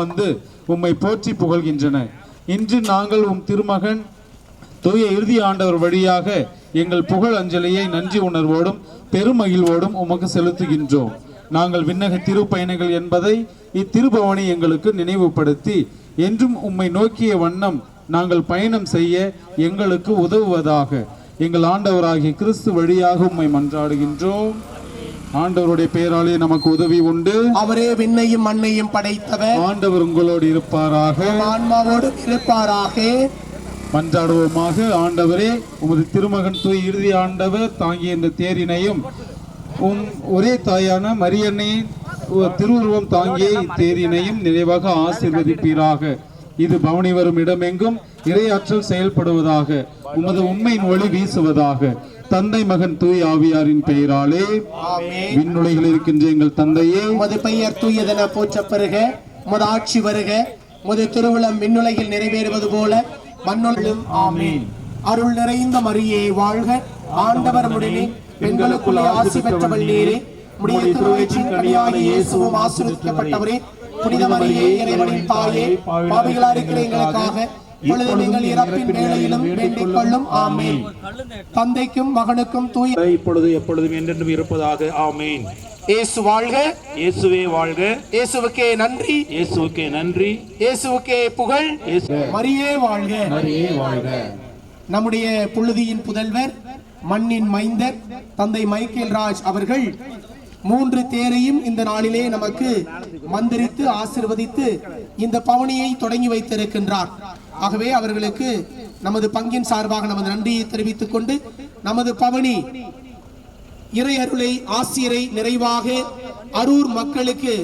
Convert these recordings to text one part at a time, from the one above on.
வந்து உம்மை போற்றி புகழ்கின்றன. இன்று நாங்கள் உம் திருமகன் தூய இறுதி ஆண்டவர் வழியாக எங்கள் புகழ் அஞ்சலியை நன்றி உணர்வோடும் பெருமகிழ்வோடும் உமக்கு செலுத்துகின்றோம். நாங்கள் விண்ணக திருப்பயணிகள் என்பதை இத்திருபவனி எங்களுக்கு நினைவுபடுத்தி என்றும் உம்மை நோக்கிய வண்ணம் நாங்கள் பயணம் செய்ய எங்களுக்கு உதவுவதாக எங்கள் ஆண்டவராகிய கிறிஸ்து வழியாக உம்மை மன்றாடுகின்றோம். ஆண்டவருடைய பெயராலே நமக்கு உதவி உண்டு. அவரே விண்ணையும் மண்ணையும் படைத்தவர். ஆண்டவர் உங்களோடு இருப்பாராக, ஆன்மாவோடு இருப்பாராக. மன்றாடுவோமாக. ஆண்டவரே, உமது திருமகன் தூய் இறுதி ஆண்டவர் தாங்கிய இந்த தேரினையும் ஒரே தாயான மரியன்னையின் திருவுருவம் தாங்கிய இத்தேரினையும் நிறைவாக ஆசீர்வதிப்பீராக. இது பவனி வரும் இடமெங்கும் இறையாற்றல் செயல்படுவதாக, உமது உண்மையின் ஒளி வீசுவதாக. தந்தை மகன் தூய் ஆவியாரின் பெயராலே. விண்ணுலகில் இருக்கின்ற எங்கள் தந்தையே, உமது பெயர் தூயதென போற்ற பெறுக. உமது ஆட்சி வருக. உமது திருவுளம் விண்ணுலகில் நிறைவேறுவது போல மண்ணுலகிலும் ஆமென். அருள் நிறைந்த மரியே வாழ்க. ஆண்டவர் உடனே பெண்களுக்குள்ளே ஆசி பெற்றவள் நீரே. உம்முடைய திருவயிற்றின் கனியாகிய இயேசுவும் ஆசீர்வதிக்கப்பட்டவரே. புனித மரியே, இறைவனின் தாயே, பாவிகளாய் இருக்கிற எங்களுக்காக இப்பொழுது நீங்கள் இறப்பின் வேளையிலும் வேண்டிக் கொள்ளும். ஆமென். தந்தைக்கும் மகனுக்கும் தூய இப்பொழுது எப்பொழுதும் என்றென்றும் இருப்பதாக. ஆமென். இயேசு வாழ்க. இயேசுவே வாழ்க. இயேசுவுக்கே நன்றி. இயேசுவுக்கே நன்றி. இயேசுவுக்கே புகழ். மரியே வாழ்க. மரியே வாழ்க. நம்முடைய புழுதியின் புதல்வர், மண்ணின் மைந்தர் தந்தை மைக்கேல் ராஜ் அவர்கள் 3 தேரையும் இந்த நாளிலே நமக்கு மந்திரித்து ஆசீர்வதித்து இந்த பவனியை தொடங்கி வைத்திருக்கின்றார். ஆகவே அவர்களுக்கு நமது பங்கின் சார்பாக நமது நன்றியை தெரிவித்துக் கொண்டு நமது பவனி இறை அருளை ஆசிரை நிறைவாக அரூர் மக்களுக்கு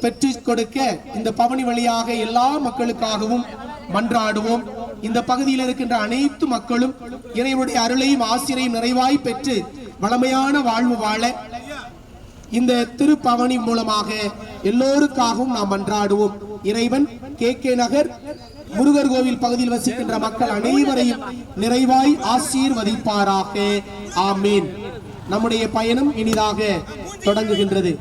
பெற்றுக் கொடுக்க இந்த பவனி வழியாக எல்லா மக்களுக்காகவும் மன்றாடுவோம். இந்த பகுதியில் இருக்கின்ற அனைத்து மக்களும் இறைவனுடைய அருளையும் ஆசிரையும் நிறைவாய் பெற்று வளமையான வாழ்வு வாழ இந்த திருப்பவனி மூலமாக எல்லோருக்காகவும் நாம் மன்றாடுவோம். இறைவன் கே நகர் முருகர் கோவில் பகுதியில் வசிக்கின்ற மக்கள் அனைவரையும் நிறைவாய் ஆசீர்வதிப்பாராக. ஆமீன். நம்முடைய பயணம் இனிதாக தொடங்குகின்றது.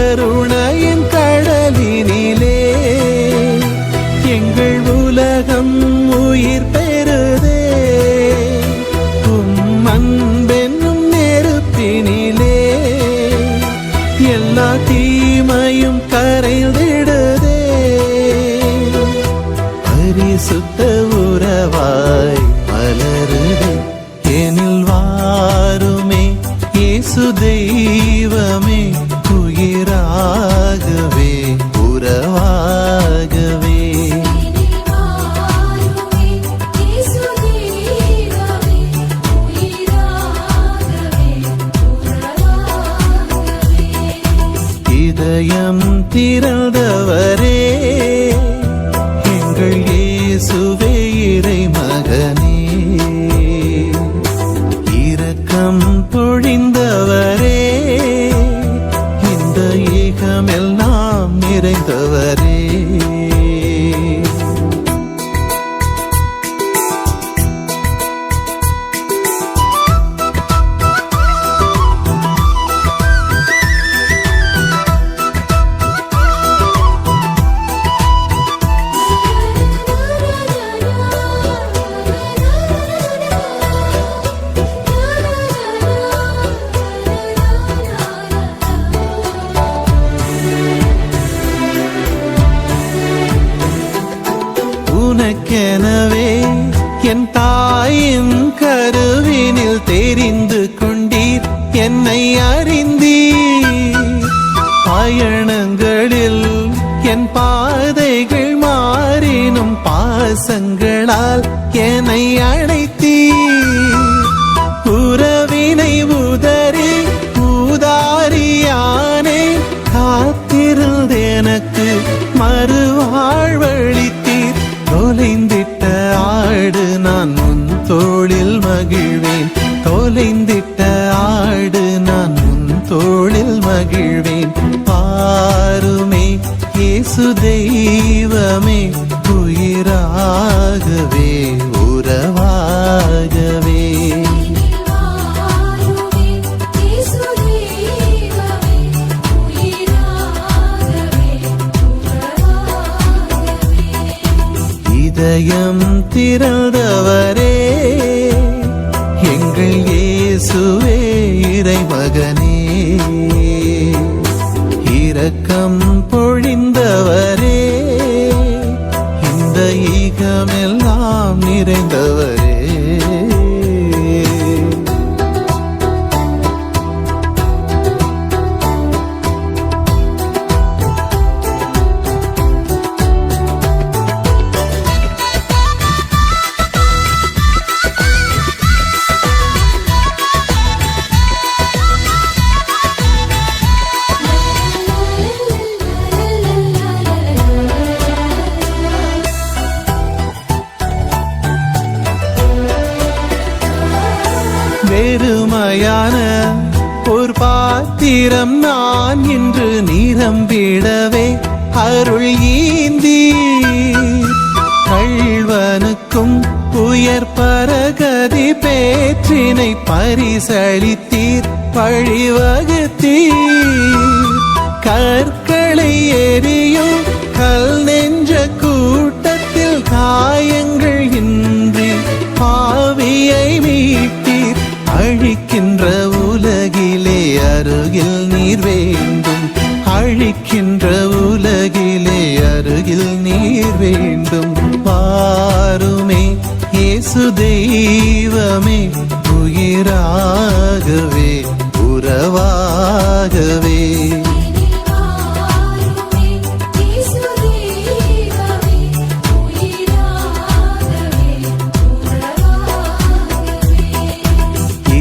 கருணையின் கடலினிலே எங்கள் உலகம் உயிர் பெறுதே. அன்பென்னும் நெருப்பினிலே எல்லா தீமையும் கரைந்திடுதே. பரிசுத்த உறவாய் மலருதே எனில் வாருமே இயேசு தெய்வமே, உயிராகவே உறவாகவே. இதயம் திறந்தவரே எங்கள் இயேசுவே இறைமகனே, இரக்கம் பொழிந்தவரே இந்த ஏகமெல்லாம் நிறைந்தவரே. உனக்கெனவே என் தாயின் கருவினில் தெரிந்து கொண்டீர், என்னை அறிந்தீர். பயணங்களில் என் பாதைகள் மாறினும் பாசங்களால் என்னை அழைத்தீர். உறவினை உதறி ஊதாரியானே காத்திருந்த எனக்கு மறுவாழ்வளித்தீர். தொலைந்திட்ட ஆடு நான் உன் தோளில் மகிழ்வேன், தொலைந்திட்ட ஆடு நான் உன் தோளில் மகிழ்வேன். பாருமே இயேசு தெய்வமே, உயிராகவே உறவாகவே. இதயம் திறந்தவரே எங்கள் இயேசுவே இறைமகனே, இரக்கம் பொழிந்தவரே இந்த ஈகமெல்லாம் நிறைந்தவரே. வெறுமையான ஒரு பாத்திரம் நான் இன்று நிரம்பிடவே அருள் ஈந்தி. கள்வனுக்கும் உயர் பரகதி பேற்றினை பரிசளித்தீர், வழிவகுத்தீர். கற்களை எரியும் கல் நெஞ்ச கூட்டத்தில் காயங்கள் இன்றி பாவியை மீட்டீர். அழிக்கின்ற உலகிலே அருகில் நீர் வேண்டும், அழிக்கின்ற உலகிலே அருகில் நீர் வேண்டும். பாருமே இயேசு தெய்வமே, உயிராகவே உறவாகவே.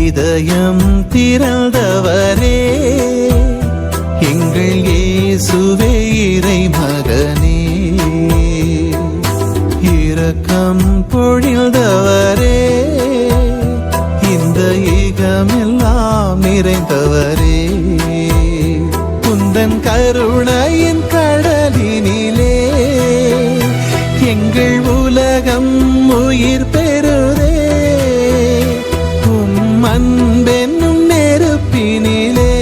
இதயம் திறந்தவரே எங்கள் இயேசுவே இறைமகனே, இரக்கம் பொழிந்தவரே இந்த ஈகமெல்லாம் நிறைந்தவரே. உந்தன் கருணையின் கடலினிலே எங்கள் உலகம் உயிர் பெறுதே. அன்பென்னும் நெருப்பினிலே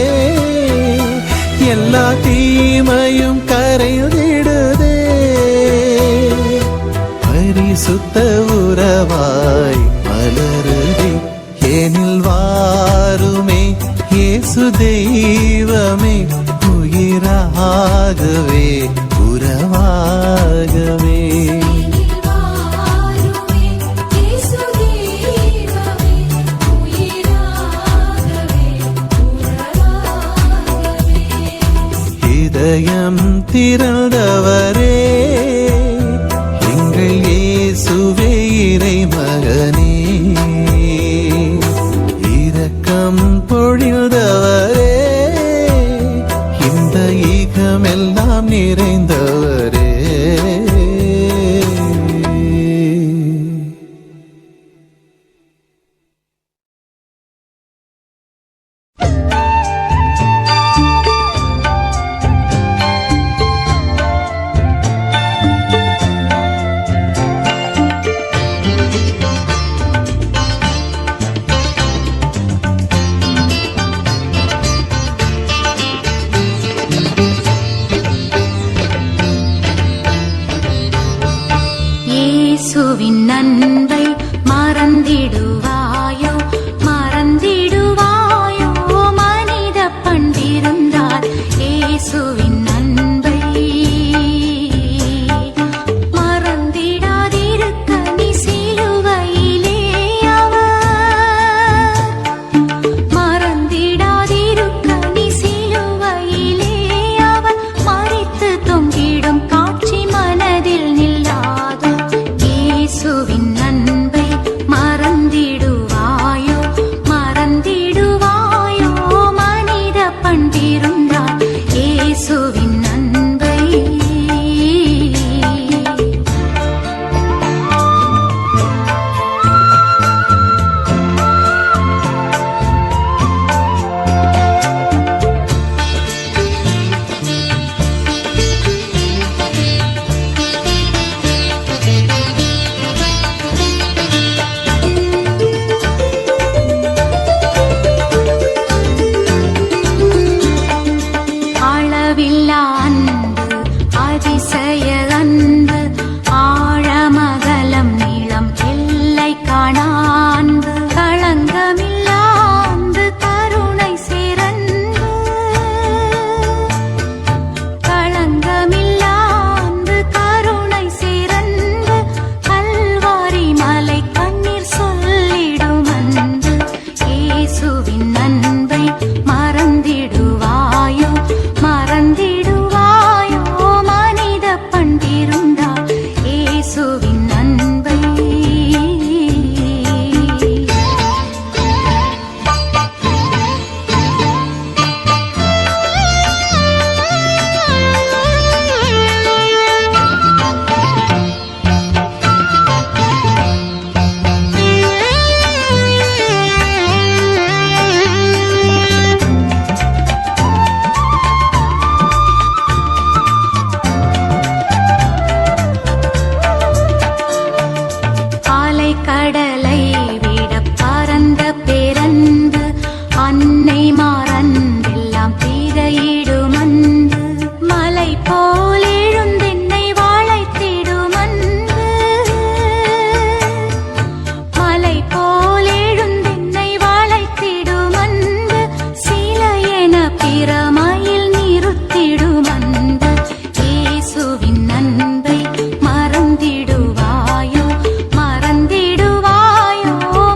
எல்லா தீமையும் கரைந்திடுதே. பரிசுத்த உறவாய் மலருதே எனில் வாருமே இயேசு தெய்வமே, உயிராகவே உறவாகவே. இதயம் திறந்தவரே எங்கள் இயேசுவே இறைமகனே, இரக்கம் பொழிந்தவரே இந்த ஈகமெல்லாம் நிறைந்தவரே. இயேசுவின் அன்பை மறந்திடுவாயோ, மறந்திடுவாயோ, மனித பண்டிருந்தால் இயேசுவின் அன்பை மறந்திடாதிருக்க நீ சிலுவையிலே அவர், மறந்திடாதிருக்க நீ சிலுவையிலே அவர் மரித்து தொங்கிடும் காட்சி மனதில் நில்லாதோ. இயேசுவின் அன்பை மறந்திடுவாயோ, மறந்திடுவாயோ, மனித பண்டிருந்தால் இயேசுவின் அன்பை. அளவில்லா அன்பு, அதிசய அன்பு, ஆழமகலம் நீளம் எல்லை காணா அன்பு, களங்கமில்லா அன்பு, கருணை சிறந்து, களங்கமில்லா அன்பு, கருணை சிறந்து, கல்வாரி மலை கண்ணீர் சொல்லிடும் அன்பு. இயேசுவின் அன்பை மறந்திடுவாயோ, மறந்திடுவாயோ, மனித பண்டிருந்தால் இயேசுவின் அன்பை. ஆலை கடலை விட பரந்த பேரன்பு, அன்னை மாறன்பெல்லாம் திரையிடும் அன்பு, மலை போல் எழுந்தென்னை வாழைத்திடும் அன்பு, மலை போல் எழுந்தென்னை வாழைத்திடும் அன்பு, சிலையென பிரமையில் நிறுத்திடும் அன்பு. இயேசுவின் அன்பை மறந்திடுவாயோ, மறந்திடுவாயோ,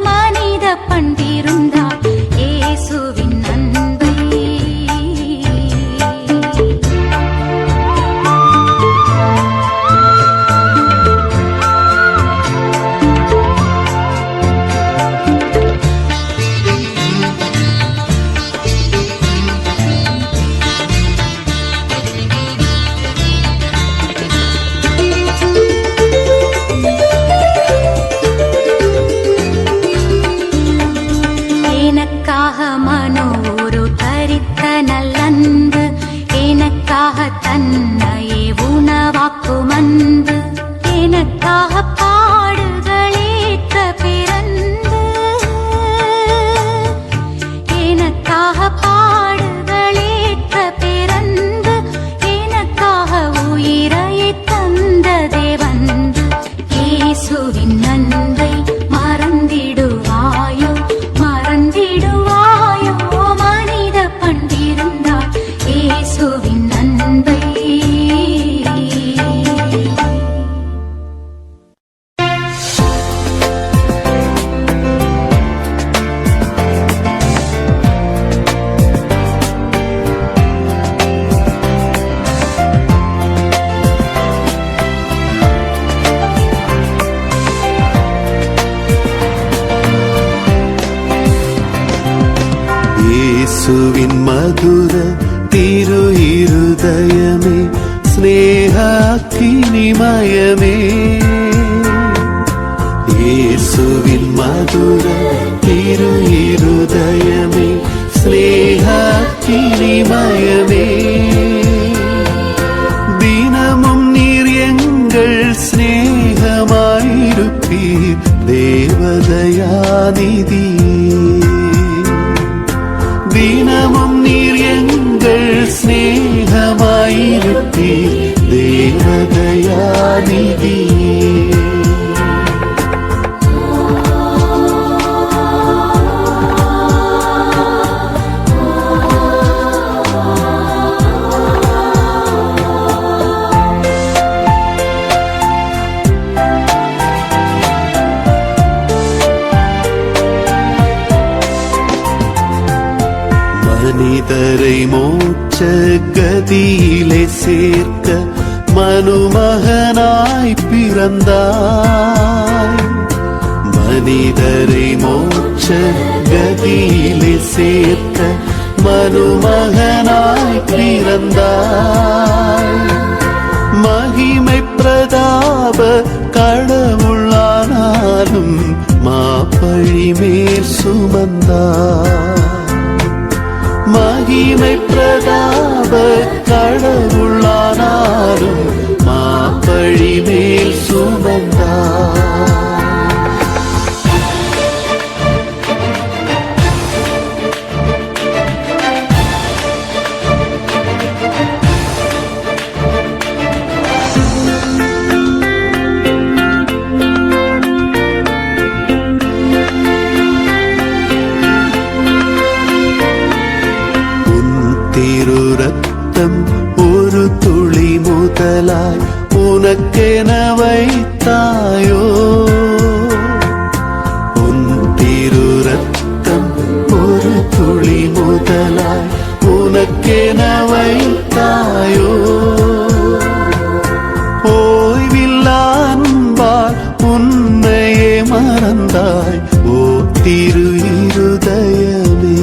மனித பண்டிருந்தால் இயேசுவின் அன்பை. எனக்காக மனோரு தரித்த நல்லன்பு, எனக்காக தன்னையே உணவாக்கும் அன்பு, எனக்காக பாடுகளேற்ற பிறந்து, எனக்காக பாடுகளேற்ற பிறந்து, இருதயமே ஸ்நேகாக்கினிமயமே இயேசுவின் மதுர திரு இருதயமே ஸ்நேகாக்கினிமயமே தினமும் நீர் எங்கள் ஸ்நேகமாயிருப்பீர் தேவதயாநிதி தினமும் நீர் எங்கள் ஸ்நேகமாயிருப்பீர் தேவதயாநிதி மனிதரை மோட்ச கதியிலே சேர்க்க மனுமகனாய் பிறந்தாய் மனிதரை மோட்ச கதியிலே சேர்க்க மனுமகனாய் பிறந்தாய் மகிமை பிரதாப கடவுளானாலும் மாப்பழி மேல் சுமந்தாய் மகிமை பிரதாப கடவுளானாலும் மாப்பழி மேல் சுமந்தார் திரு ரத்தம் ஒரு துளி முதலாய் உனக்கென வைத்தாயோ உன் திரு ரத்தம் ஒரு துளி முதலாய் உனக்கென வைத்தாயோ ஓய்வில்லா அன்பால் உன்னையே மறந்தாய் ஓ திரு இருதயமே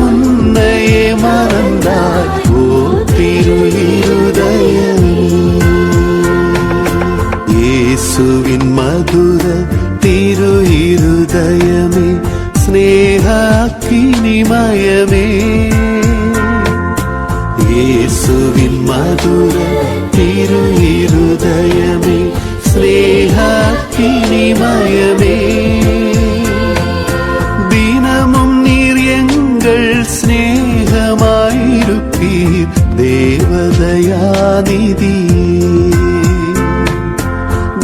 உன்னையே மறந்தாய் ஓ திரு இருதயமே இயேசுவின் மதுர திரு இருதயமே ஸ்நேகாக்கினிமயமே இயேசுவின் மதுர திரு இருதயமே ஸ்நேகாக்கினிமயமே தினமும் நீர் எங்கள் ஸ்நேகமாயிருப்பீர் தேவதயாநிதி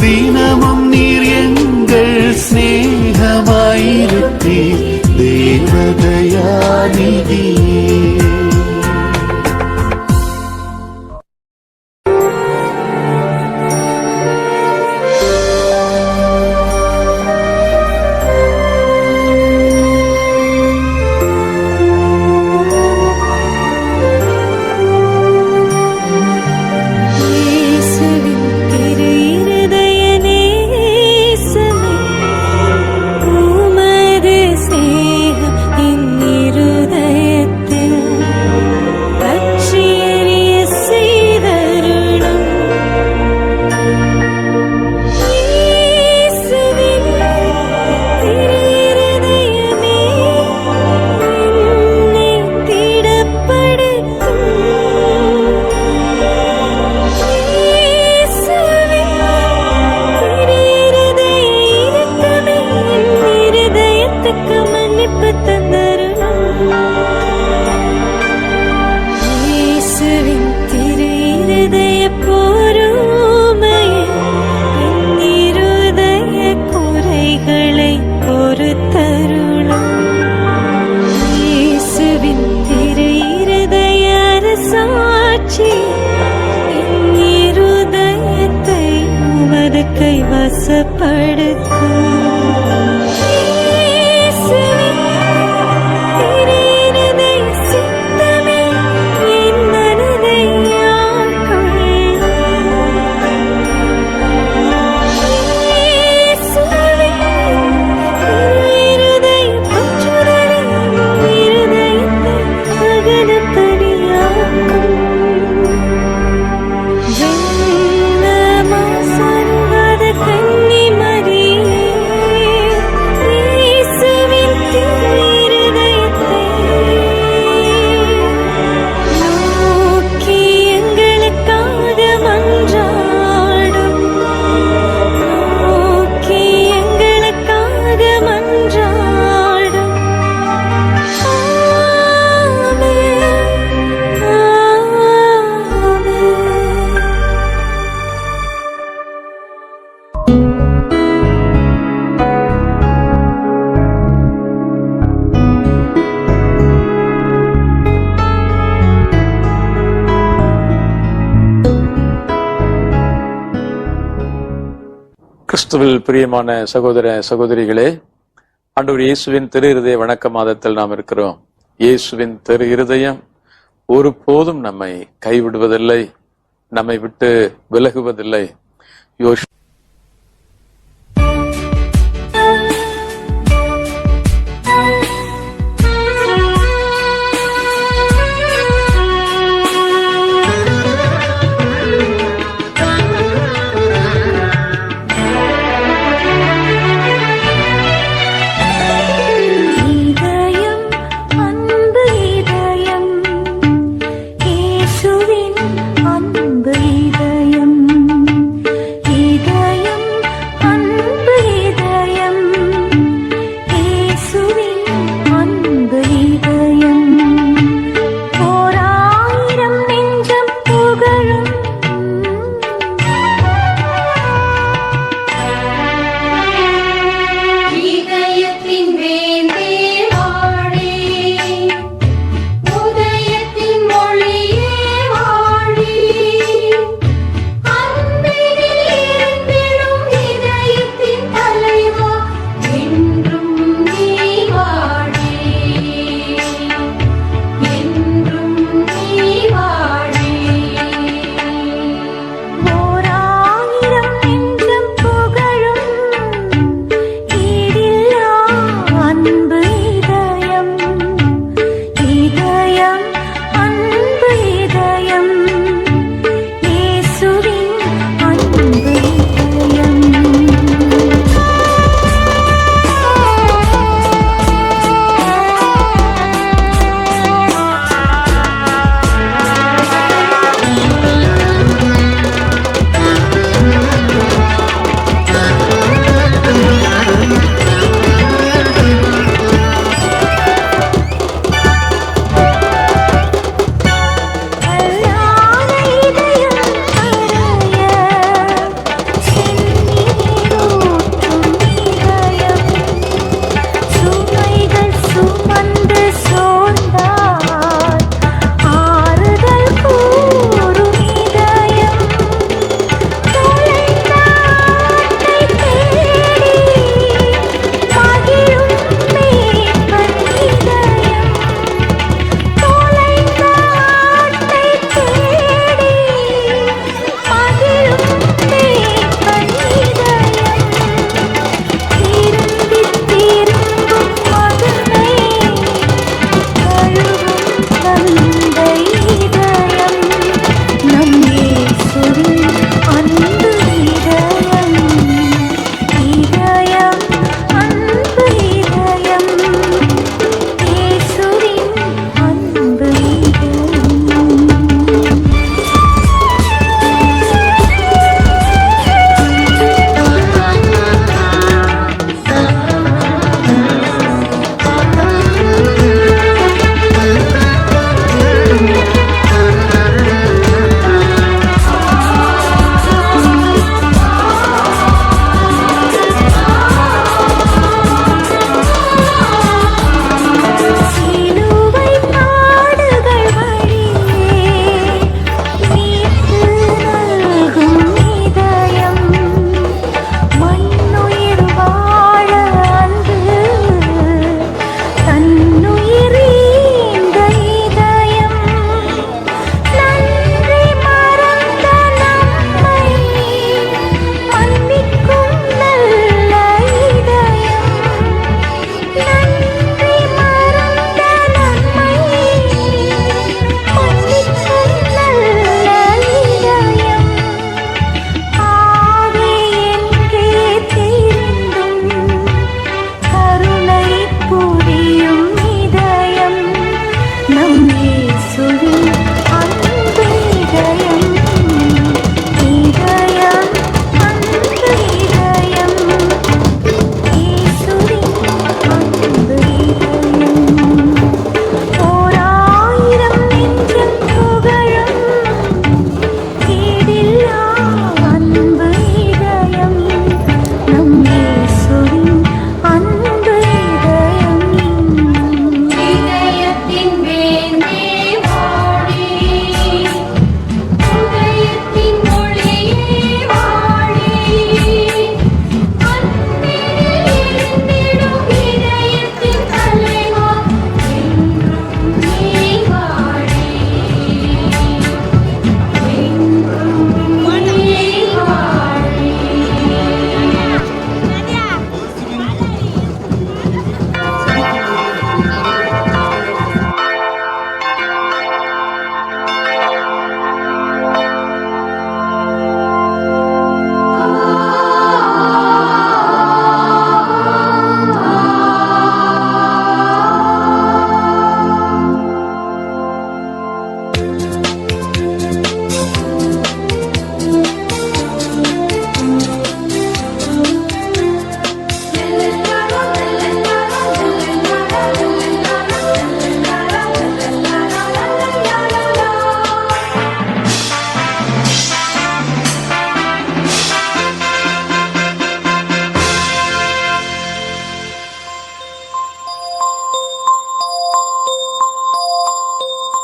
தினமும் நீர் எங்கள் ஸ்நேகமாயிருப்பீர் தேவதயாநிதி உமது சேகம் என் இருதய கிறிஸ்துவில் பிரியமான சகோதர சகோதரிகளே, ஆண்டவர் இயேசுவின் திரு இருதய வணக்க மாதத்தில் நாம் இருக்கிறோம். இயேசுவின் திரு இருதயம் ஒருபோதும் நம்மை கைவிடுவதில்லை, நம்மை விட்டு விலகுவதில்லை. அன்பு இதயம்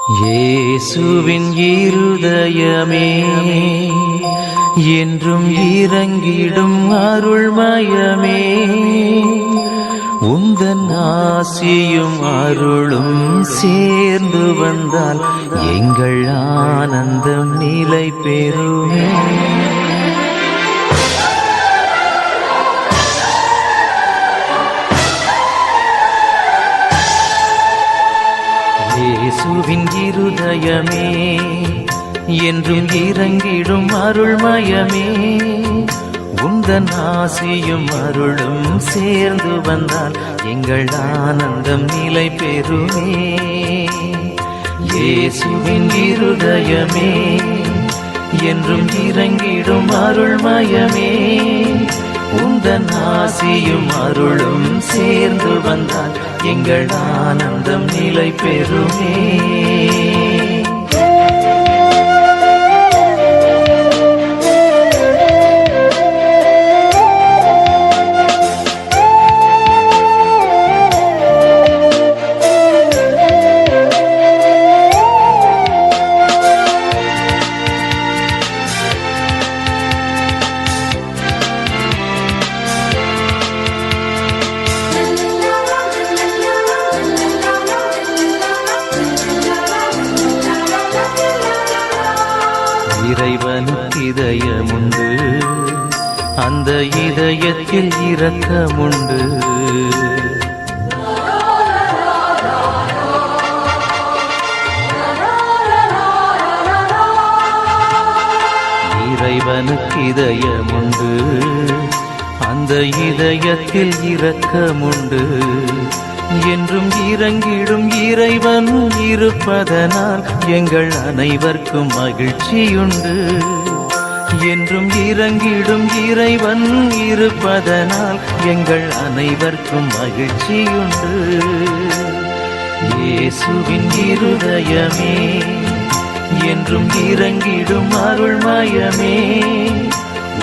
இயேசுவின் இருதயமே என்றும் இறங்கிடும் அருள்மயமே, உந்தன் ஆசியும் அருளும் சேர்ந்து வந்தால் எங்கள் ஆனந்தம் நிலை பெறுமே. இயேசுவின் இருதயமே என்றும் இறங்கிடும் அருள்மயமே, உந்தன் ஆசியும் அருளும் சேர்ந்து வந்தால் எங்கள் ஆனந்தம் நிலை பெறுமே. இயேசுவின் இருதயமே என்றும் இறங்கிடும் அருள்மயமே, உந்தன் ஆசியும் அருளும் சேர்ந்து வந்தால் எங்கள் ஆனந்தம் நிலை பெறுமே. இறைவனுக்கு இதயமுண்டு, அந்த இதயத்தில் இரக்கமுண்டு. இறைவனுக்கு இதயமுண்டு, அந்த இதயத்தில் இரக்கமுண்டு. என்றும் இறங்கிடும் இறைவன் இருப்பதனால் எங்கள் அனைவருக்கும் மகிழ்ச்சியுண்டு. என்றும் இறங்கிடும் இறைவன் இருப்பதனால் எங்கள் அனைவருக்கும் மகிழ்ச்சியுண்டு. இயேசுவின் இருதயமே என்றும் இறங்கிடும் அருள்மயமே,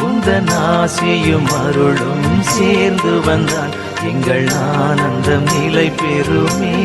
உந்தன் ஆசியும் அருளும் சேர்ந்து வந்தால் எங்கள் ஆனந்தம் நிலை பெறுமே.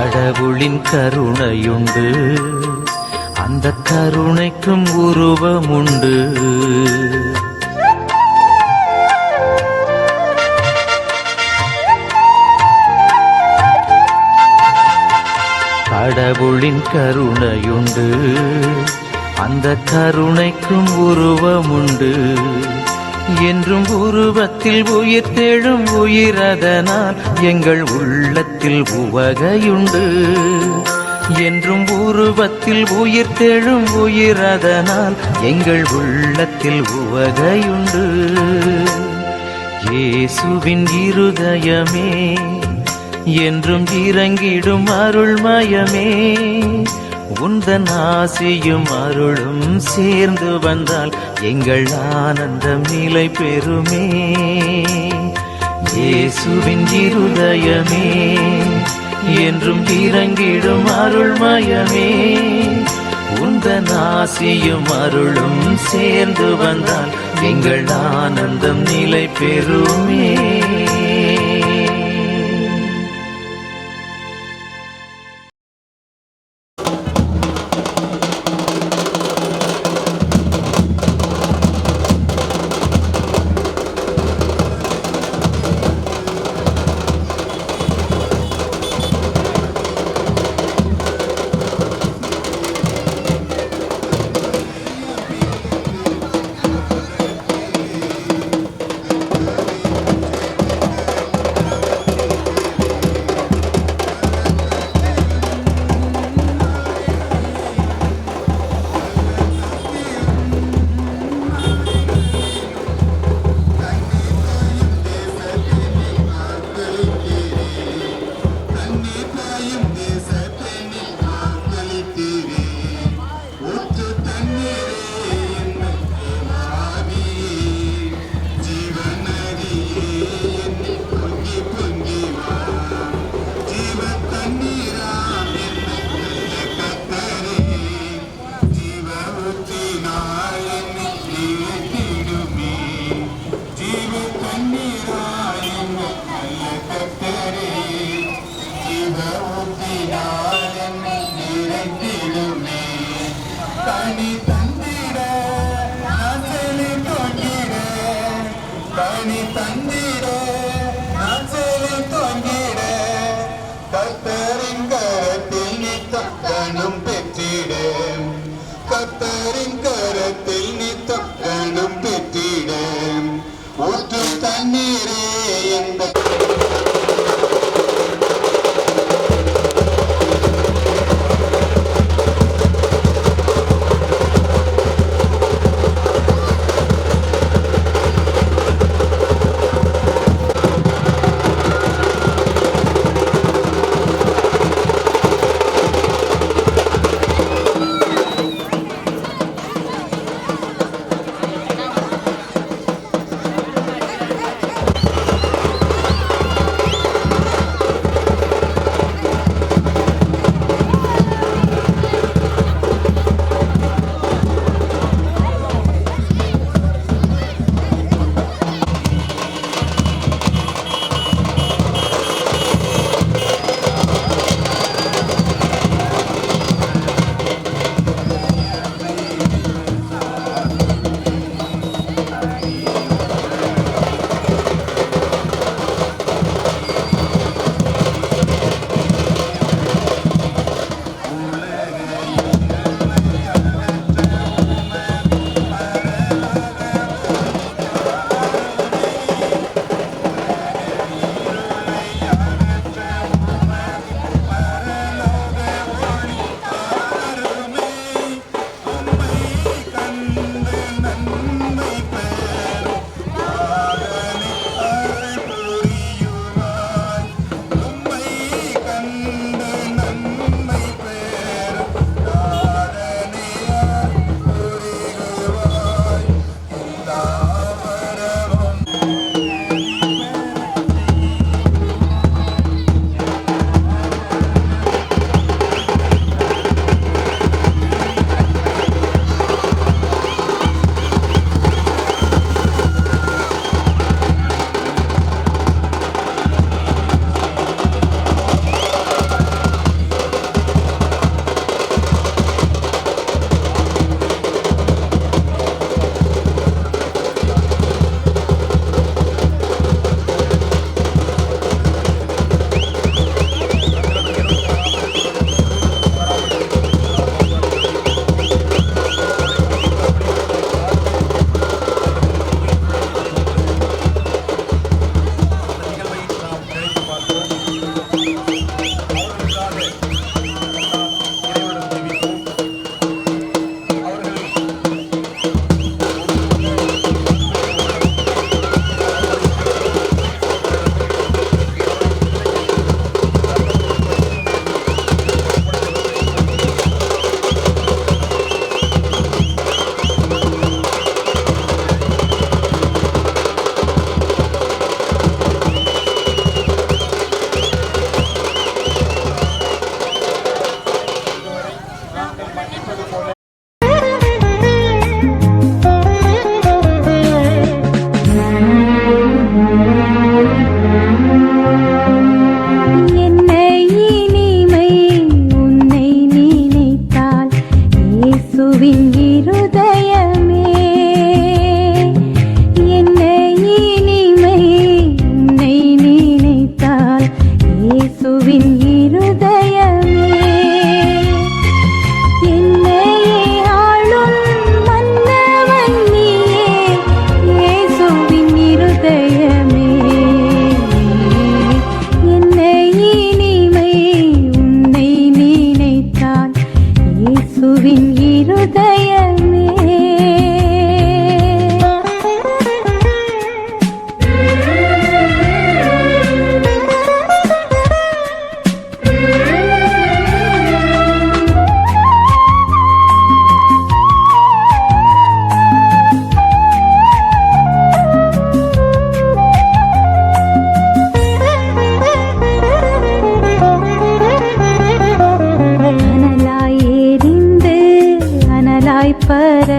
கடவுளின் கருணையுண்டு, அந்த கருணைக்கும் உருவமுண்டு. கடவுளின் கருணையுண்டு, அந்த கருணைக்கும் உருவமுண்டு. என்றும் உருவத்தில் உயிர் தேழும் உயிரதனால் எங்கள் உள்ளத்தில் உவகையுண்டு. என்றும் உருவத்தில் உயிர் தேழும் உயிரதனால் எங்கள் உள்ளத்தில் உவகையுண்டு. இயேசுவின் இருதயமே என்றும் இறங்கிடும் அருள்மயமே, உந்தன் ஆசியும் அருளும் சேர்ந்து வந்தால் எங்கள் ஆனந்தம் நிலை பெறுமே. இயேசுவின் இருதயமே என்றும் இறங்கிடும் அருள்மயமே, உந்தன் ஆசியும் அருளும் சேர்ந்து வந்தால் எங்கள் ஆனந்தம் நிலை பெறுமே.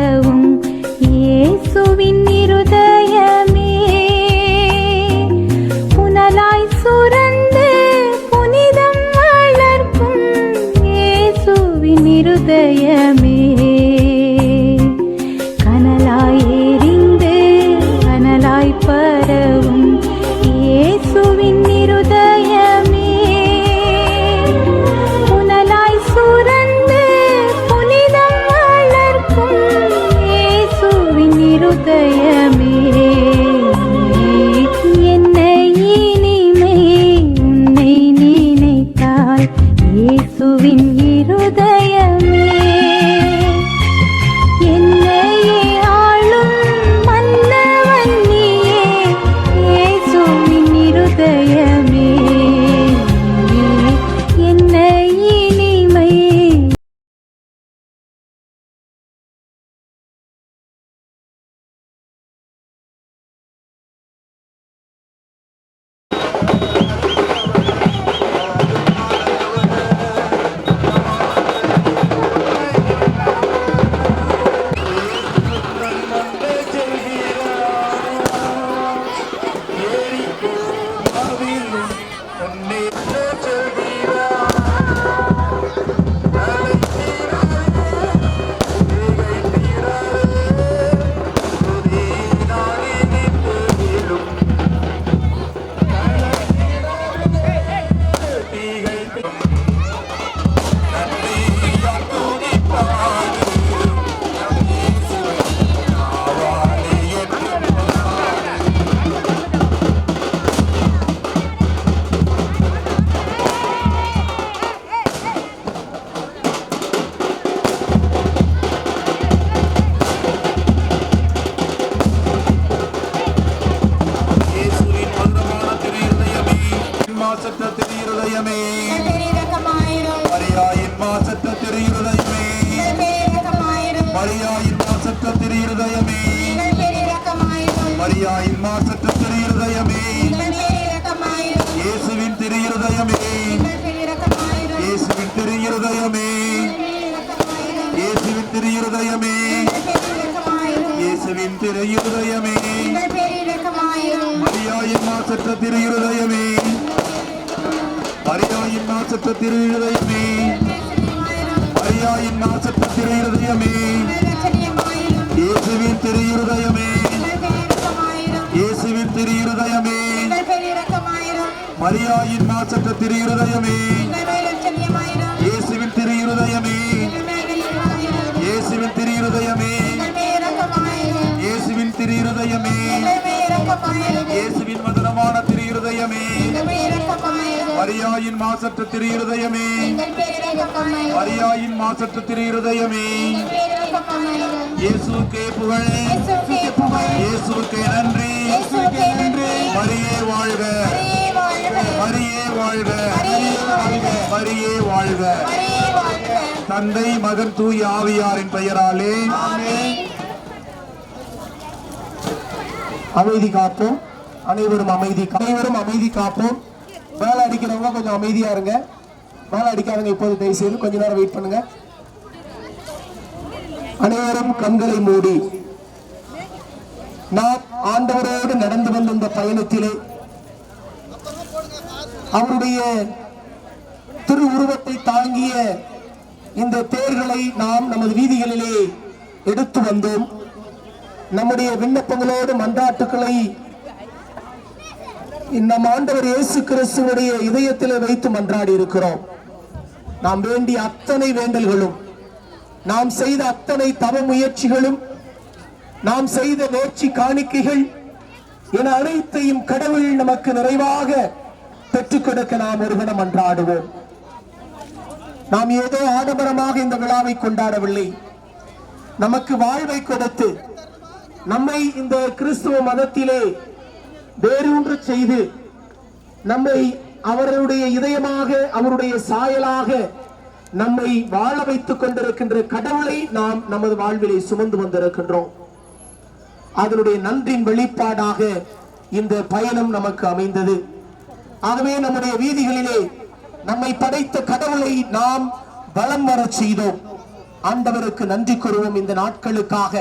பரவும் இயேசுவின் இருதயமே புனலாய் சுரந்து புனிதம் வளர்க்கும் இயேசுவின் இருதயமே கனலாய் எரிந்து கனலாய் பரவும் இயேசுவின் இருதயமே புனலாய் சுரந்து புனிதம் வளர்க்கும் இயேசுவின் இருதயமே என்ன இனிமை உன்னை நினைத்தால் இயேசுவின் இருதயமே என்னையே ஆளும் மன்னவன் நீயே இயேசுவின் இருதயமே என்ன இனிமை இயேசுவின் திரு இருதயமே இயேசுவின் திரு இருதயமே இயேசுவின் திரு இருதயமே இயேசுவின் திரு இருதயமே மரியாயின் மாசற்ற திரு இருதயமே மரியாயின் மாசற்ற திரு இருதயமே மரியாயின் மாசற்ற திரு இருதயமே இயேசுவின் திரு இருதயமே இயேசுவின் திரு இருதயமே மரியாயின் மாசற்ற திரு இருதயமே இயேசுவின் திரு இருதயமே இயேசுவின் திரு இருதயமே இயேசுவின் திரு இருதயமே இயேசுவின் மதுரமான திரு இருதயமே மரியாயின் மாசற்ற திரு இருதயமே மரியாயின் மாசற்ற திரு இருதயமே இயேசுவுக்கே புகழ் இயேசுவுக்கே நன்றி மரியே வாழ்க மரியே வாழ்க மரியே வாழ்க தந்தை மகன் தூய ஆவியாரின் பெயராலே அமைதி காப்போம். அனைவரும் அமைதி காப்போம். மேல அடிக்கிறவங்க கொஞ்சம் அமைதியா இருங்க. மேல அடிக்காதவங்க இப்போது தயவு செய்து கொஞ்ச நேரம் வெயிட் பண்ணுங்க. அனைவரும் கண்களை மூடி நாம் ஆண்டவரோடு நடந்து வந்த இந்த பயணத்திலே அவருடைய திரு உருவத்தை தாங்கிய இந்த தேர்களை நாம் நமது வீதிகளிலே எடுத்து வந்தோம். நம்முடைய விண்ணப்பங்களோடு மன்றாட்டுக்களை நம் ஆண்டவர் இயேசு கிறிஸ்துவுடைய இதயத்திலே வைத்து மன்றாடி இருக்கிறோம். நாம் வேண்டிய அத்தனை வேண்டல்களும், நாம் செய்த அத்தனை தவ முயற்சிகளும், நாம் செய்த நேர்ச்சி காணிக்கைகள் என அனைத்தையும் கடவுள் நமக்கு நிறைவாக பெற்றுக் கொடுக்க நாம் ஒருவனம் மன்றாடுவோம். நாம் ஏதோ ஆடம்பரமாக இந்த விழாவை கொண்டாடவில்லை. நமக்கு வாழ்வை கொடுத்து நம்மை இந்த கிறிஸ்துவ மதத்திலே வேரூன்று செய்து நம்மை அவருடைய இதயமாக, அவருடைய சாயலாக நம்மை வாழ வைத்துக் கொண்டிருக்கின்ற கடவுளை நாம் நமது வாழ்விலே சுமந்து வந்திருக்கின்றோம். அதனுடைய நன்றின் வெளிப்பாடாக இந்த பயணம் நமக்கு அமைந்தது. ஆகவே நம்முடைய வீதிகளிலே நம்மை படைத்த கடவுளை நாம் வலம் வர செய்தோம். ஆண்டவருக்கு நன்றி கூறுவோம். இந்த நாட்களுக்காக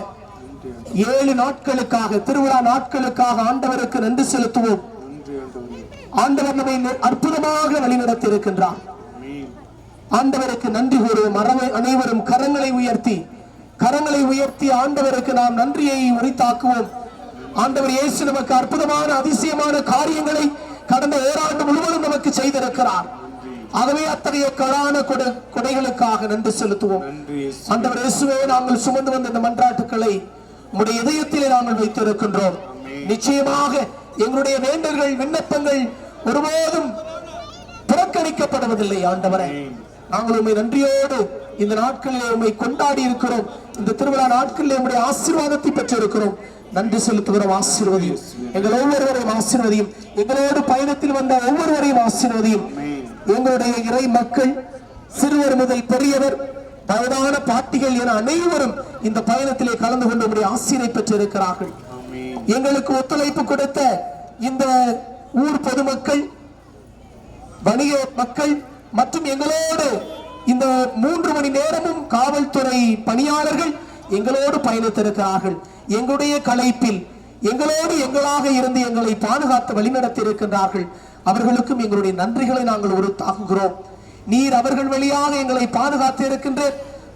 7 நாட்களுக்காக திருவிழா நாட்களுக்காக ஆண்டவருக்கு நன்றி செலுத்துவோம். ஆண்டவர் நம்மை அற்புதமாக வழிநடத்தி இருக்கின்றார். ஆண்டவருக்கு நன்றி கூறுவோம். அனைவரும் கரங்களை உயர்த்தி ஆண்டவருக்கு நாம் நன்றியை உரித்தாக்குவோம். ஆண்டவர் இயேசு நமக்கு அற்புதமான அதிசயமான காரியங்களை கடந்த ஓராண்டு முழுவதும் நமக்கு செய்திருக்கிறார். ஆகவே அத்தகைய கடான கொடைகளுக்காக நன்றி செலுத்துவோம். ஆண்டவர் இயேசுவே, நாங்கள் சுமந்து வந்த இந்த மன்றாட்டுக்களை உம்முடைய இதயத்திலே நாங்கள் வைத்திருக்கின்றோம். நிச்சயமாக எங்களுடைய வேண்டல்கள் விண்ணப்பங்கள் ஒருபோதும் புறக்கணிக்கப்படுவதில்லை. ஆண்டவரே, நாங்கள் உண்மை நன்றியோடு இந்த நாட்களிலே உண்மை கொண்டாடி இருக்கிறோம். இந்த திருவிழா நாட்களிலே உம்முடைய ஆசீர்வாதத்தை பெற்றிருக்கிறோம். நன்றி செலுத்துகிறோம். ஆசீர்வதியும் எங்கள் ஒவ்வொருவரையும் ஆசீர்வதியும். எங்களோடு பயணத்தில் வந்த ஒவ்வொருவரையும் ஆசீர்வதியும். எங்களுடைய இறை மக்கள் சிறுவர் முதல் பெரியவர், வயதான பாட்டிகள் என அனைவரும் இந்த பயணத்திலே கலந்து கொண்டு உம்முடைய ஆசீரை பெற்றிருக்கிறார்கள். எங்களுக்கு ஒத்துழைப்பு கொடுத்த இந்த ஊர் பொதுமக்கள், வணிக மக்கள் மற்றும் எங்களோடு இந்த 3 மணி நேரமும் காவல்துறை பணியாளர்கள் எங்களோடு பயணித்திருக்கிறார்கள். எங்களுடைய களைப்பில் எங்களாக இருந்து எங்களை பாதுகாத்து வழிநடத்தி இருக்கின்றார்கள். அவர்களுக்கும் எங்களுடைய நன்றிகளை நாங்கள் உறுத்தாக்குகிறோம். நீர் அவர்கள் வழியாக எங்களை பாதுகாத்து இருக்கின்றேன்,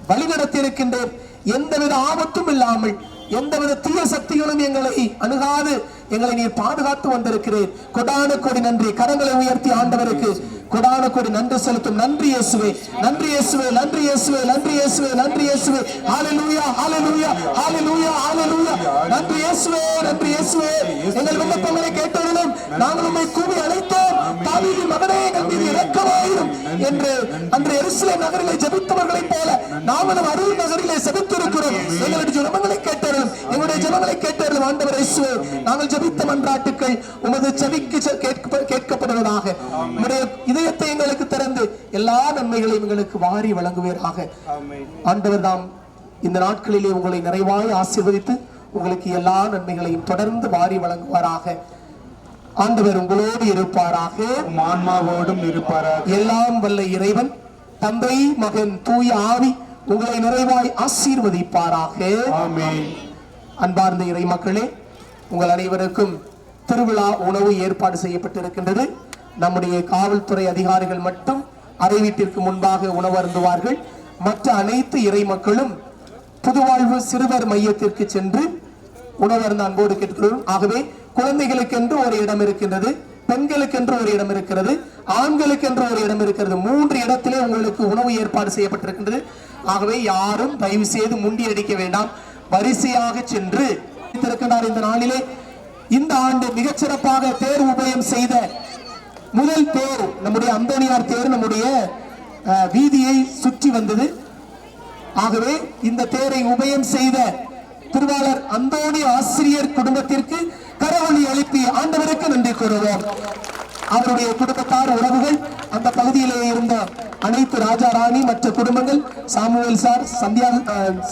வழிநடத்தி இருக்கின்றேன். எந்தவித ஆபத்தும் இல்லாமல் எந்தவித தீய சக்திகளும் எங்களை அணுகாது எங்களை நீர் பாதுகாத்து வந்திருக்கிறேன். கொடான கோடி நன்றி. கரங்களை உயர்த்தி ஆண்டவருக்கு கொடான கோடி நன்றி செலுத்தும். நன்றி இயேசுவே, நன்றி இயேசுவே, நன்றி இயேசுவே, நன்றி இயேசுவே, நன்றி இயேசுவே. ஹல்லேலூயா, ஹல்லேலூயா, ஹல்லேலூயா, ஹல்லேலூயா. நன்றி இயேசுவே, நன்றி இயேசுவே. எங்கள் விண்ணப்பங்களை கேட்டவர்களும் நாங்கள் உம்மை கூவி அழைத்தோம். தாவீதின் மகனே, எங்கள் மீது இரக்கமாயிரும் என்று அன்று எருசலேம் நகரிலே ஜெபித்தவர்களைப் போல நாங்களும் அரூர் நகரிலே ஜெபித்திருக்கிறோம். எங்களுடைய ஜெபங்களை கேட்டவர்களும் எங்களுடைய ஜெபங்களை கேட்டவர்களும் ஆண்டவர் இயேசுவே, நாங்கள் ஜெபித்த மன்றாட்டுக்கள் உமது செவிக்கு கேட்கப்படுவதாக. உம்முடைய இதயத்தை எங்களுக்கு திறந்து எல்லா நன்மைகளையும் எங்களுக்கு வாரி வழங்குவீராக. ஆண்டவர் தாம் இந்த நாட்களிலே உங்களை நிறைவாய் ஆசீர்வதித்து உங்களுக்கு எல்லா நன்மைகளையும் தொடர்ந்து வாரி வழங்குவாராக. ஆண்டவர் உங்களோடு இருப்பாராக, ஆன்மாவோடும் இருப்பாராக. எல்லாம் வல்ல இறைவன் தந்தை, மகன், தூய ஆவி உங்களை நிறைவாய் ஆசீர்வதிப்பாராக. ஆமென். அன்பார்ந்த இறை மக்களே, உங்கள் அனைவருக்கும் திருவிழா உணவு ஏற்பாடு செய்யப்பட்டிருக்கின்றது. நம்முடைய காவல்துறை அதிகாரிகள் மட்டும் அறை வீட்டிற்கு முன்பாக உணவு அருந்துவார்கள். மற்ற அனைத்து இறை மக்களும் புதுவாழ்வு சிறுவர் மையத்திற்கு சென்று உணவு அருந்த அன்போடு கேட்கிறோம். ஆகவே குழந்தைகளுக்கென்று ஒரு இடம் இருக்கின்றது, பெண்களுக்கென்று ஒரு இடம் இருக்கிறது, ஆண்களுக்கென்று ஒரு இடம் இருக்கிறது. 3 இடத்திலே உங்களுக்கு உணவு ஏற்பாடு செய்யப்பட்டிருக்கின்றது. ஆகவே யாரும் தயவு செய்து முண்டி அடிக்க வேண்டாம், வரிசையாக சென்று இருக்கின்றார். இந்த நாளிலே இந்த ஆண்டு மிகச்சிறப்பாக தேர் உபயம் செய்த முதல் தேர் நம்முடைய அந்தோனியார் தேர் நம்முடைய வீதியை சுற்றி வந்தது. ஆகவே இந்த தேரை உபயம் செய்த திருவாளர் அந்தோணி ஆசிரியர் குடும்பத்திற்கு கரவொலி எழுப்பி ஆண்டவருக்கு நன்றி கூறுவோம். அவருடைய குடும்பத்தார், உறவுகள், அந்த பகுதியிலே இருந்த அனைத்து ராஜா ராணி, மற்ற குடும்பங்கள், சாமுவேல் சார்,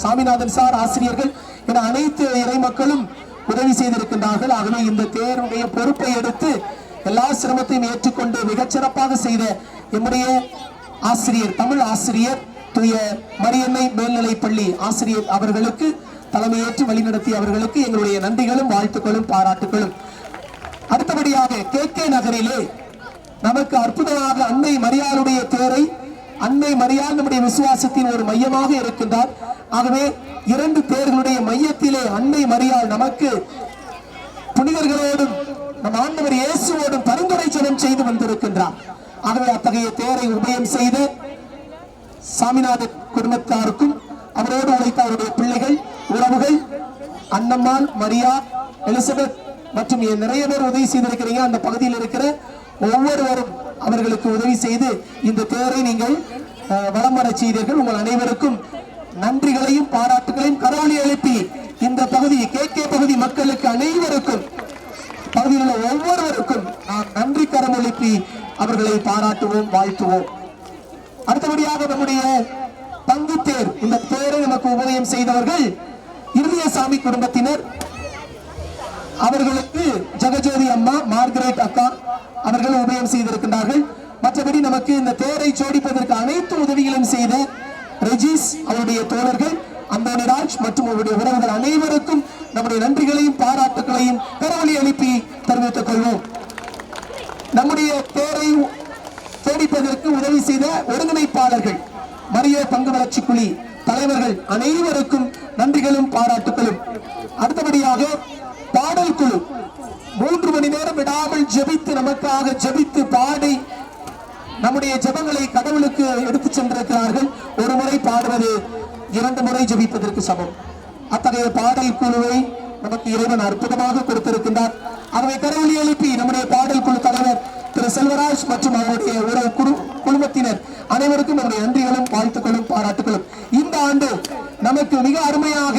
சாமிநாதன் சார், ஆசிரியர்கள் என அனைத்து இறை மக்களும் உதவி செய்திருக்கின்றார்கள். ஆகவே இந்த தேருடைய பொறுப்பை எடுத்து எல்லா சிரமத்தையும் ஏற்றுக்கொண்டு மிகச்சிறப்பாக செய்த எம்முடைய ஆசிரியர், தமிழ் ஆசிரியர், தூய மரியன்னை மேல்நிலைப் பள்ளி ஆசிரியர் அவர்களுக்கு, தலைமையேற்று வழிநடத்தி அவர்களுக்கு எங்களுடைய நன்றிகளும் வாழ்த்துக்களும் பாராட்டுகளும். அடுத்தபடியாக KK நகரிலே நமக்கு அற்புதமாக அன்னை மரியாளுடைய தேரை, அன்னை மரியாள் நம்முடைய விசுவாசத்தின் ஒரு மையமாக இருக்கின்றார். ஆகவே 2 தேர்களுடைய மையத்திலே அன்னை மரியாள் நமக்கு புனிதர்களோடும் நம் ஆண்டவர் இயேசுவோடும் பரிந்துரை ஜெபம் செய்து வந்திருக்கின்றார். ஆகவே அத்தகைய தேரை உபயம் செய்த சாமிநாத குடும்பத்தாருக்கும் அவரோடு உழைத்த அவருடைய பிள்ளைகள், உறவுகள், அன்னம்மாள், மரியா, எலிசபெத் மற்றும் நிறைய பேர் உதவி செய்திருக்கிறீங்க. அந்த பகுதியில் இருக்கிற ஒவ்வொருவரும் அவர்களுக்கு உதவி செய்து இந்த தேரை நீங்கள் வலம் வர செய்தீர்கள். உங்கள் அனைவருக்கும் நன்றிகளையும் பாராட்டுகளையும் கரவொலி எழுப்பி இந்த பகுதி KK பகுதி மக்களுக்கு அனைவருக்கும், பகுதியில் உள்ள ஒவ்வொருவருக்கும் நாம் நன்றி கரம் எழுப்பி அவர்களை பாராட்டுவோம், வாழ்த்துவோம். அடுத்தபடியாக நம்முடைய பங்கு தேர், இந்த தேரை நமக்கு உபயம் செய்தவர்கள் இருதயசாமி குடும்பத்தினர். அவர்களுக்கு ஜெகஜோதி அம்மா, மார்கரெட் அக்கா அவர்கள் உபயம் செய்திருக்கின்றார்கள். மற்றபடி நமக்கு இந்த தேரை ஜோடிப்பதற்கு அனைத்து உதவிகளும் செய்த ரெஜிஸ் அவருடைய தோழர்கள் அந்தோனிராஜ் மற்றும் அவருடைய உறவுகள் அனைவருக்கும் நம்முடைய நன்றிகளையும் பாராட்டுகளையும் கரவொலி எழுப்பி தெரிவித்துக் கொள்வோம். நம்முடைய தேரை தேடிப்பதற்கு உதவி செய்த ஒருங்கிணைப்பாளர்கள், மரிய பங்கு வளர்ச்சி குழி தலைவர்கள் அனைவருக்கும் நன்றிகளும் பாராட்டுகளும். அடுத்தபடியாக பாடல் குழு 3 மணி நேரம் விடாமல் ஜெபித்து நமக்காக ஜெபித்து பாடி நம்முடைய ஜெபங்களை கடவுளுக்கு எடுத்து சென்றிருக்கிறார்கள். ஒரு முறை பாடுவது 2 முறை ஜெபிப்பதற்கு சமம். அத்தகைய பாடல் குழுவை நமக்கு இறைவன் அற்புதமாக கொடுத்திருக்கின்றார். ஆகவே கரவொலி எழுப்பி நம்முடைய பாடல் குழு தலைவர் திரு செல்வராஜ் மற்றும் அவருடைய உறவு குடும்பத்தினர் அனைவருக்கும் நம்முடைய நன்றிகளும் வாழ்த்துக்களும் பாராட்டுகளும். இந்த ஆண்டு நமக்கு மிக அருமையாக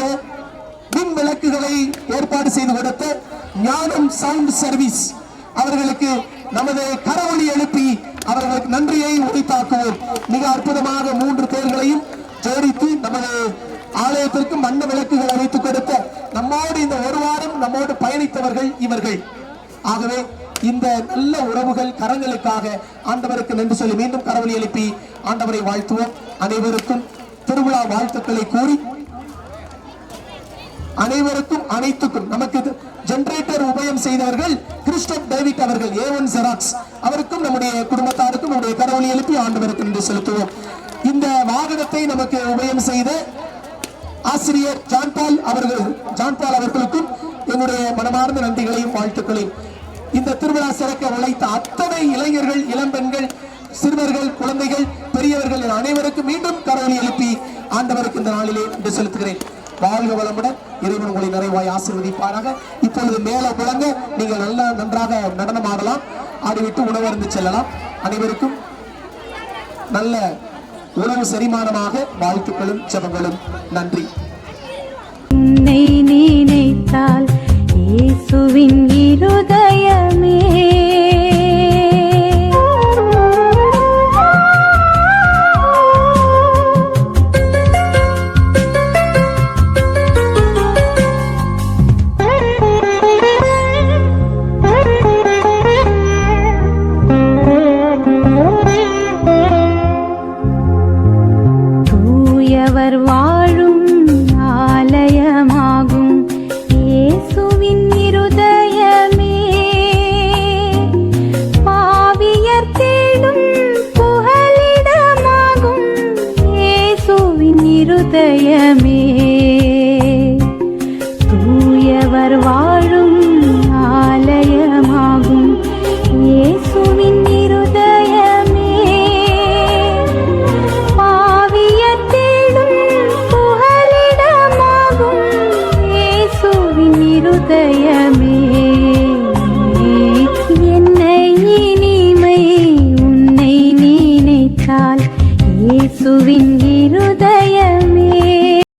மின் விளக்குகளை ஏற்பாடு செய்து கொடுத்த ஞானம் சவுண்ட் சர்வீஸ் அவர்களுக்கு நமது கரவொலி எழுப்பி அவர்களுக்கு நன்றியை உரித்தாக்குவோம். மிக அற்புதமாக 3 தேர்களையும் ஜோடித்து நமது ஆலயத்திற்கு வண்ண விளக்குகளை வைத்துக் கொடுத்த நம்மோடு இந்த ஒரு வாரம் நம்மோடு பயணித்தவர்கள் இவர்கள். ஆகவே இந்த நல்ல உறவுகள் கரங்களுக்காக ஆண்டவருக்கு நன்றி சொல்லி மீண்டும் கரவொலி எழுப்பி ஆண்டவரை வாழ்த்துவோம். அனைவருக்கும் திருவிழா வாழ்த்துக்களை கூறி அனைவருக்கும் அனைத்துக்கும் நமக்கு ஜெனரேட்டர் உபயம் செய்தவர்கள் கிறிஸ்டோப் டேவிட் அவர்கள் A1 ஜெராக்ஸ் அவருக்கும் நம்முடைய குடும்பத்தாருக்கும் நம்முடைய கரவொலி எழுப்பி ஆண்டவருக்கு நன்றி செலுத்துவோம். இந்த வாகனத்தை நமக்கு உபயம் செய்த ஆசிரியர் ஜான்பால் அவர்களுக்கும் என்னுடைய மனமார்ந்த நன்றிகளையும் வாழ்த்துக்களையும். இந்த திருவிழா சிறக்க உழைத்த அத்தனை இளைஞர்கள், இளம்பெண்கள், சிறுவர்கள், குழந்தைகள், பெரியவர்கள் அனைவருக்கும் மீண்டும் கரவொலி எழுப்பி ஆண்டவருக்கு இந்த நாளிலே நன்றி செலுத்துகிறேன். வாழ்க வளமுடன். இறைவன் உங்களை நிறைவாய் ஆசீர்வதிப்பாராக. இப்பொழுது மேல முழங்க நீங்கள் நன்றாக நடனம் ஆடலாம். ஆடிவிட்டு உணவருந்து செல்லலாம். அனைவருக்கும் நல்ல உணவு செரிமானமாக வாழ்த்துக்களும் ஜெபங்களும். நன்றி. உன்னை நினைத்தால் இயேசுவின் இருதயமே தூயவர் வாழும் ஆலயமாகும் இயேசுவின் இருதயமே, பாவியர் தேடும் புகலிடமாகும் இயேசுவின் இருதயமே, தூயவர் வாழும்